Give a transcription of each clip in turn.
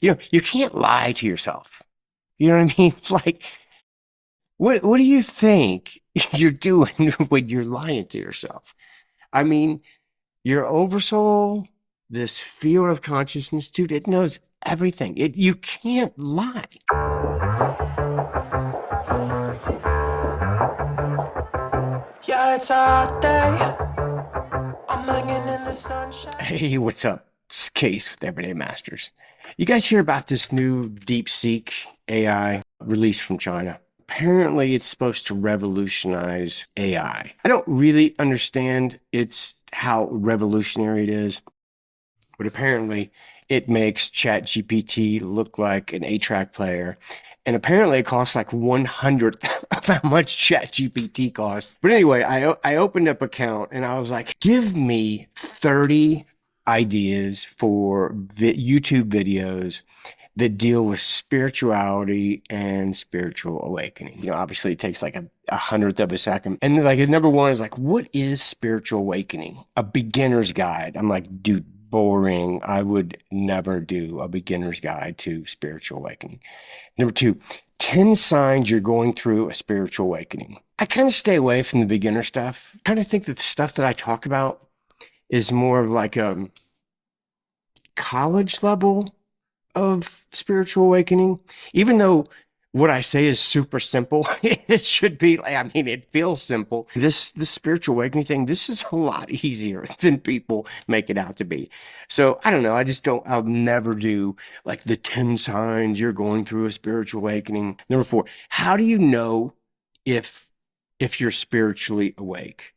You can't lie to yourself. You know what I mean? Like, what do you think you're doing when you're lying to yourself? I mean, your oversoul, this field of consciousness, dude, it knows everything. You can't lie. Yeah, it's a hot day. I'm hanging in the sunshine. Hey, what's up? It's Case with Everyday Masters. You guys hear about this new DeepSeek AI release from China? Apparently, it's supposed to revolutionize AI. I don't really understand how revolutionary it is, but apparently it makes ChatGPT look like an 8-track player. And apparently it costs like 1/100th of how much ChatGPT costs. But anyway, I opened up an account and I was like, give me 30 ideas for YouTube videos that deal with spirituality and spiritual awakening. Obviously it takes like a 100th of a second. And like number one is like, what is spiritual awakening? A beginner's guide. I'm like, dude, boring. I would never do a beginner's guide to spiritual awakening. Number two, 10 signs you're going through a spiritual awakening. I kind of stay away from the beginner stuff. I kind of think that the stuff that I talk about is more of like a college level of spiritual awakening, even though what I say is super simple. It should be like, I mean, it feels simple. This spiritual awakening thing, this is a lot easier than people make it out to be. So I don't know. I'll never do like the 10 signs you're going through a spiritual awakening. Number four, how do you know if you're spiritually awake?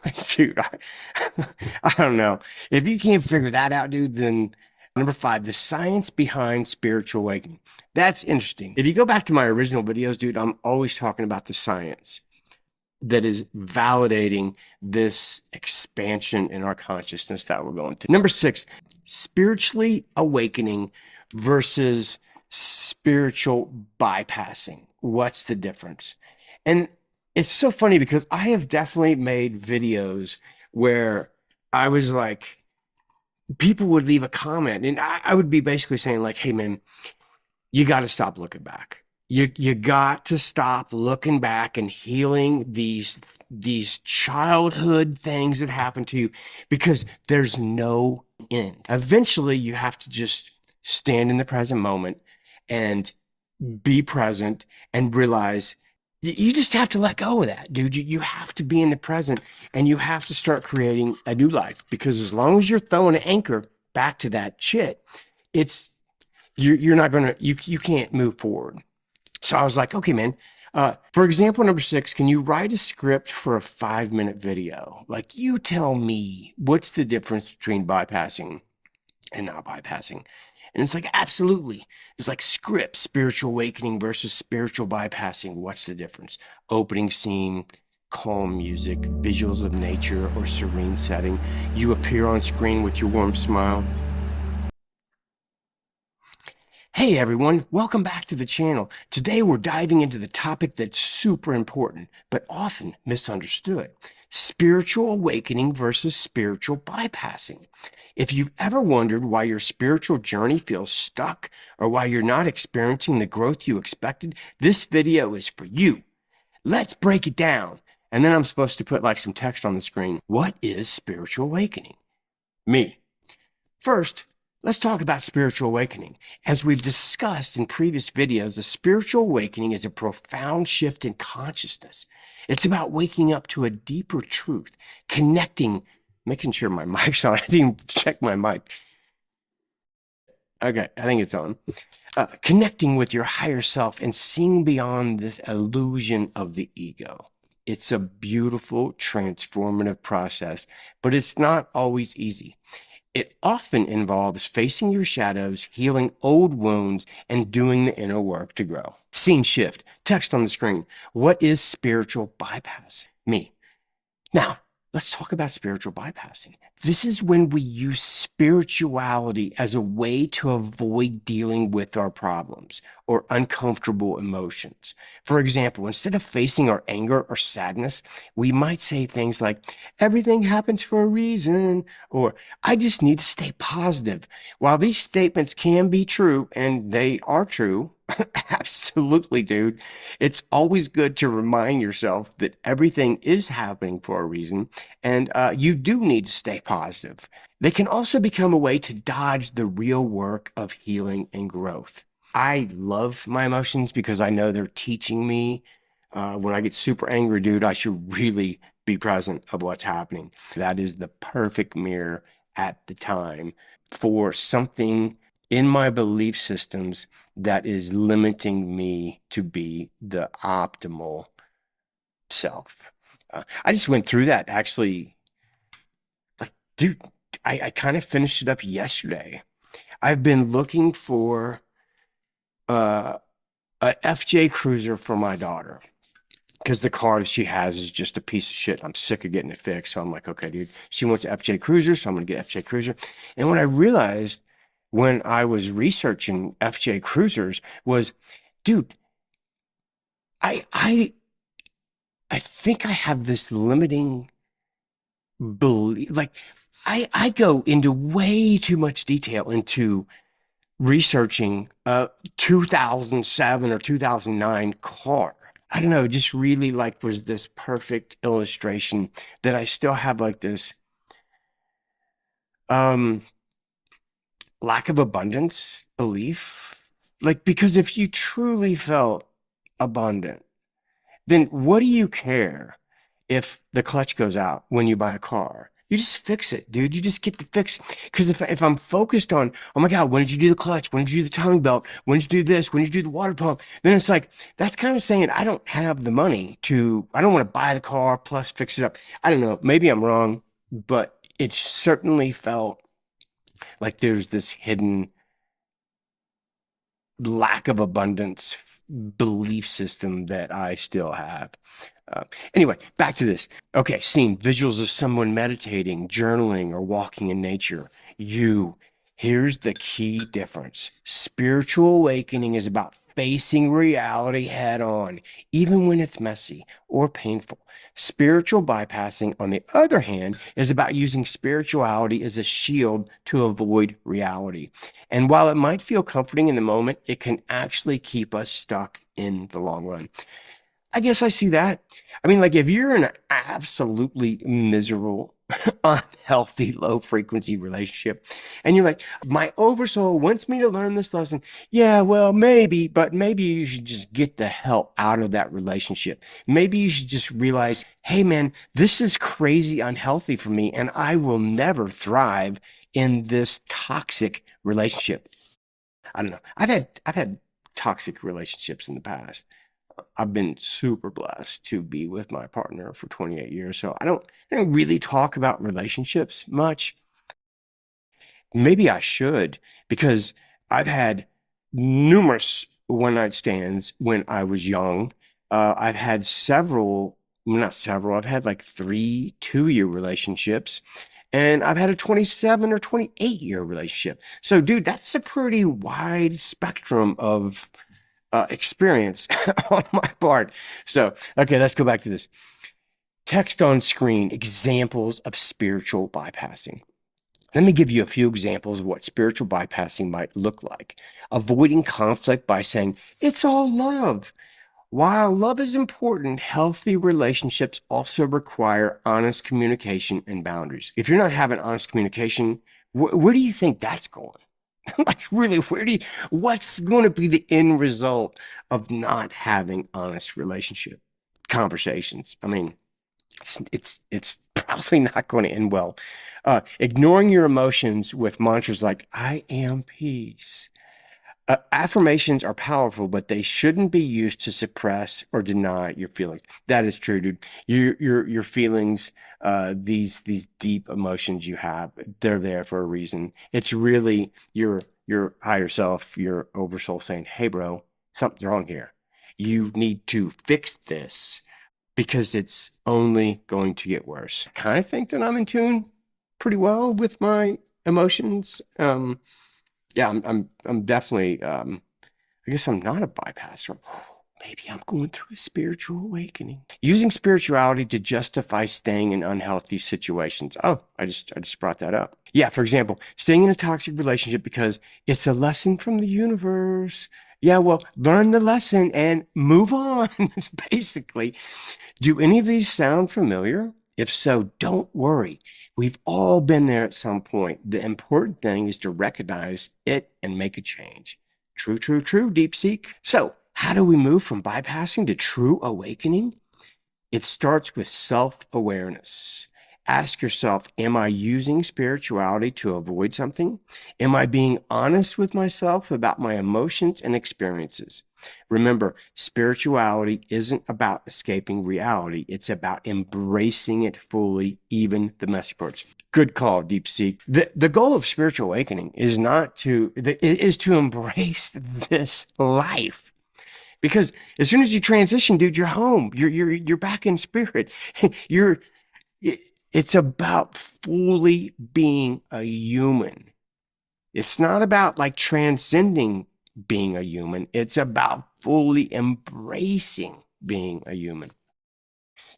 Like, dude, I don't know. If you can't figure that out, dude, then number five, the science behind spiritual awakening. That's interesting. If you go back to my original videos, dude, I'm always talking about the science that is validating this expansion in our consciousness that we're going through. Number six, spiritually awakening versus spiritual bypassing. What's the difference? And it's so funny because I have definitely made videos where I was like, people would leave a comment and I would be basically saying like, hey man, you got to stop looking back. You got to stop looking back and healing these childhood things that happened to you because there's no end. Eventually you have to just stand in the present moment and be present and realize you just have to let go of that, dude. You have to be in the present and you have to start creating a new life because as long as you're throwing an anchor back to that shit, you're not gonna you can't move forward. So I was like, okay, man. For example, number six, can you write a script for a 5-minute video? Like, you tell me what's the difference between bypassing and not bypassing. And it's like, absolutely. It's like script, spiritual awakening versus spiritual bypassing. What's the difference? Opening scene, calm music, visuals of nature or serene setting. You appear on screen with your warm smile. Hey everyone, welcome back to the channel. Today we're diving into the topic that's super important, but often misunderstood. Spiritual awakening versus spiritual bypassing. If you've ever wondered why your spiritual journey feels stuck or why you're not experiencing the growth you expected, this video is for you. Let's break it down. And then I'm supposed to put like some text on the screen. What is spiritual awakening? Me. First, let's talk about spiritual awakening. As we've discussed in previous videos, a spiritual awakening is a profound shift in consciousness. It's about waking up to a deeper truth, connecting, making sure my mic's on. I didn't even check my mic. Okay, I think it's on. Connecting with your higher self and seeing beyond the illusion of the ego. It's a beautiful, transformative process, but it's not always easy. It often involves facing your shadows, healing old wounds, and doing the inner work to grow. Scene shift. Text on the screen. What is spiritual bypass? Me. Now, let's talk about spiritual bypassing. This is when we use spirituality as a way to avoid dealing with our problems or uncomfortable emotions. For example, instead of facing our anger or sadness, we might say things like, everything happens for a reason, or I just need to stay positive. While these statements can be true, and they are true, absolutely, dude, it's always good to remind yourself that everything is happening for a reason, and you do need to stay positive. They can also become a way to dodge the real work of healing and growth. I love my emotions because I know they're teaching me. When I get super angry, dude, I should really be present of what's happening. That is the perfect mirror at the time for something in my belief systems that is limiting me to be the optimal self. I just went through that actually, like, dude, I kind of finished it up yesterday. I've been looking for uh, a FJ Cruiser for my daughter because the car that she has is just a piece of shit. I'm sick of getting it fixed. So I'm like, okay, dude, she wants an FJ Cruiser, so I'm gonna get FJ Cruiser. And what I realized when I was researching FJ Cruisers was, dude, I I I think I have this limiting belief. Like I go into way too much detail into researching a 2007 or 2009 car. I don't know, just really like was this perfect illustration that I still have like this um lack of abundance belief. Like because if you truly felt abundant, then what do you care if the clutch goes out when you buy a car? You just fix it, dude. You just get the fix. Because if I'm focused on, oh my God, when did you do the clutch? When did you do the timing belt? When did you do this? When did you do the water pump? Then it's like, that's kind of saying I don't have the money to, I don't want to buy the car plus fix it up. I don't know. Maybe I'm wrong, but it certainly felt like there's this hidden lack of abundance belief system that I still have. Anyway, back to this. Okay, scene visuals of someone meditating, journaling, or walking in nature. You. Here's the key difference. Spiritual awakening is about facing reality head on, even when it's messy or painful. Spiritual bypassing, on the other hand, is about using spirituality as a shield to avoid reality. And while it might feel comforting in the moment, it can actually keep us stuck in the long run. I guess I see that. I mean, like if you're in an absolutely miserable, unhealthy, low frequency relationship, and you're like, my oversoul wants me to learn this lesson. Yeah, well, maybe, but maybe you should just get the hell out of that relationship. Maybe you should just realize, hey, man, this is crazy unhealthy for me, and I will never thrive in this toxic relationship. I don't know. I've had toxic relationships in the past. I've been super blessed to be with my partner for 28 years. So I don't really talk about relationships much. Maybe I should because I've had numerous one night stands when I was young. I've had several, well, not several, I've had like three 2 year relationships. And I've had a 27 or 28-year relationship. So, dude, that's a pretty wide spectrum of experience on my part. So, okay, let's go back to this. Text on screen, examples of spiritual bypassing. Let me give you a few examples of what spiritual bypassing might look like. Avoiding conflict by saying, it's all love. While love is important, healthy relationships also require honest communication and boundaries. If you're not having honest communication, where do you think that's going? Like, really, what's going to be the end result of not having honest relationship conversations? I mean, it's probably not going to end well. Ignoring your emotions with mantras like "I am peace." Affirmations are powerful, but they shouldn't be used to suppress or deny your feelings. That is true, dude. Your feelings, these deep emotions you have, they're there for a reason. It's really your higher self, your oversoul saying, "Hey, bro, something's wrong here. You need to fix this because it's only going to get worse." I kind of think that I'm in tune pretty well with my emotions. Yeah, I'm definitely, I guess I'm not a bypasser. Maybe I'm going through a spiritual awakening. Using spirituality to justify staying in unhealthy situations. Oh, I just brought that up. Yeah, for example, staying in a toxic relationship because it's a lesson from the universe. Yeah, well, learn the lesson and move on, basically. Do any of these sound familiar? If so, don't worry. We've all been there at some point. The important thing is to recognize it and make a change. True, true, true, DeepSeek. So, how do we move from bypassing to true awakening? It starts with self-awareness. Ask yourself, am I using spirituality to avoid something? Am I being honest with myself about my emotions and experiences? Remember, spirituality isn't about escaping reality. It's about embracing it fully, even the messy parts. Good call, DeepSeek. The goal of spiritual awakening is to embrace this life. Because as soon as you transition, dude, you're home. You're back in spirit. You're it's about fully being a human. It's not about like transcending being a human. It's about fully embracing being a human.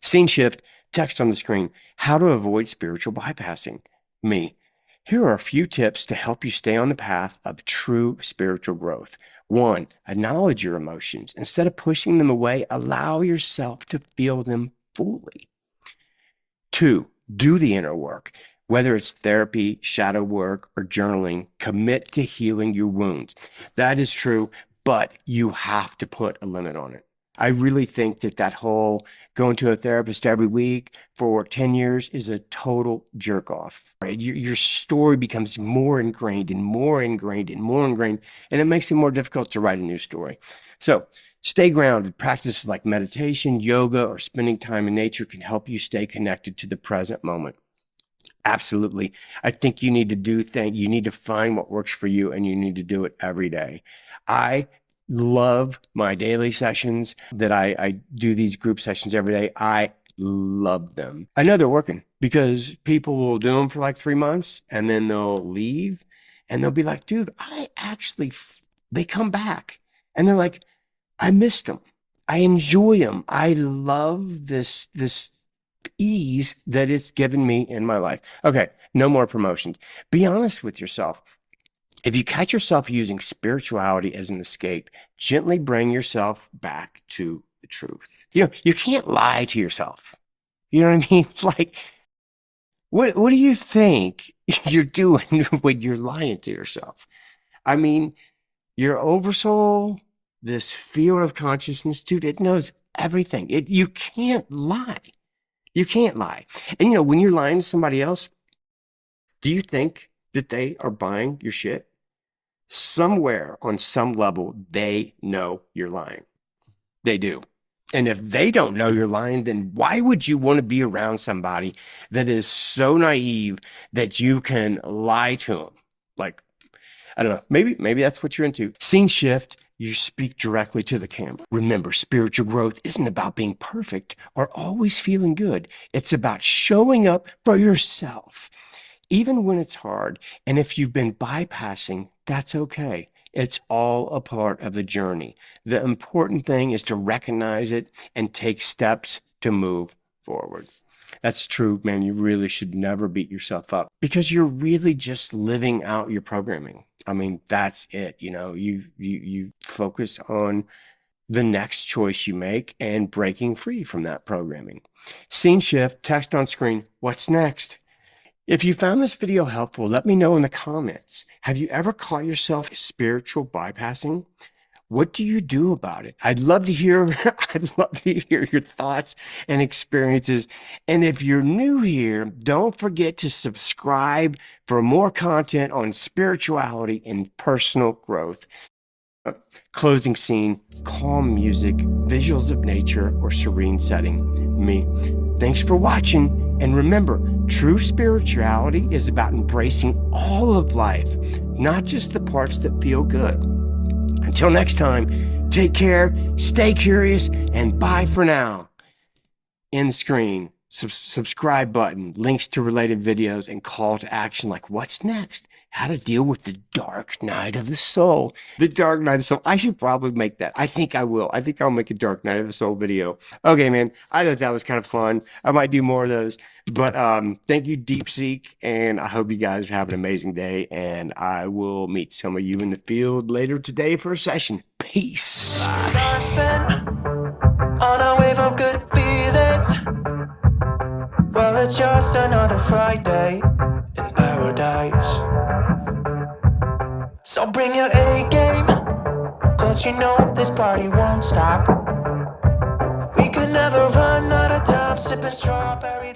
Scene shift, text on the screen. How to avoid spiritual bypassing. Me. Here are a few tips to help you stay on the path of true spiritual growth. 1, acknowledge your emotions. Instead of pushing them away, allow yourself to feel them fully. 2, do the inner work. Whether it's therapy, shadow work, or journaling, commit to healing your wounds. That is true, but you have to put a limit on it. I really think that whole going to a therapist every week for 10 years is a total jerk off. Right? Your story becomes more ingrained and more ingrained and more ingrained, and it makes it more difficult to write a new story. So stay grounded. Practices like meditation, yoga, or spending time in nature can help you stay connected to the present moment. Absolutely. I think you need to you need to find what works for you, and you need to do it every day. I love my daily sessions that I do these group sessions every day. I love them. I know they're working because people will do them for like 3 months and then they'll leave and they'll be like, dude, they come back and they're like, I missed them. I enjoy them. I love this ease that it's given me in my life. Okay, no more promotions. Be honest with yourself. If you catch yourself using spirituality as an escape, gently bring yourself back to the truth. You can't lie to yourself. You know what I mean? Like, what do you think you're doing when you're lying to yourself? I mean, your oversoul, this field of consciousness, dude, it knows everything. You can't lie. You can't lie. And when you're lying to somebody else, do you think that they are buying your shit? Somewhere on some level, they know you're lying. They do. And if they don't know you're lying, then why would you want to be around somebody that is so naive that you can lie to them? Like, I don't know. Maybe that's what you're into. Scene shift. You speak directly to the camera. Remember, spiritual growth isn't about being perfect or always feeling good. It's about showing up for yourself, even when it's hard. And if you've been bypassing, that's okay. It's all a part of the journey. The important thing is to recognize it and take steps to move forward. That's true, man. You really should never beat yourself up because you're really just living out your programming. I mean, that's it. You focus on the next choice you make and breaking free from that programming. Scene shift, text on screen. What's next? If you found this video helpful, let me know in the comments. Have you ever caught yourself spiritual bypassing? What do you do about it? I'd love to hear your thoughts and experiences. And if you're new here, don't forget to subscribe for more content on spirituality and personal growth. Closing scene, calm music, visuals of nature, or serene setting. Me. Thanks for watching. And remember, true spirituality is about embracing all of life, not just the parts that feel good. Until next time, take care, stay curious, and bye for now. End screen. subscribe button, links to related videos, and call to action like what's next, how to deal with the dark night of the soul. The dark night of the soul. I should probably make that. I think I will. I think I'll make a dark night of the soul video. Okay, man. I thought that was kind of fun. I might do more of those. But thank you, DeepSeek, and I hope you guys have an amazing day. And I will meet some of you in the field later today for a session. Peace. Surfing on a wave of good feelings. Well, it's just another Friday in paradise. So bring your A game, cause you know this party won't stop. We could never run out of time sipping strawberry.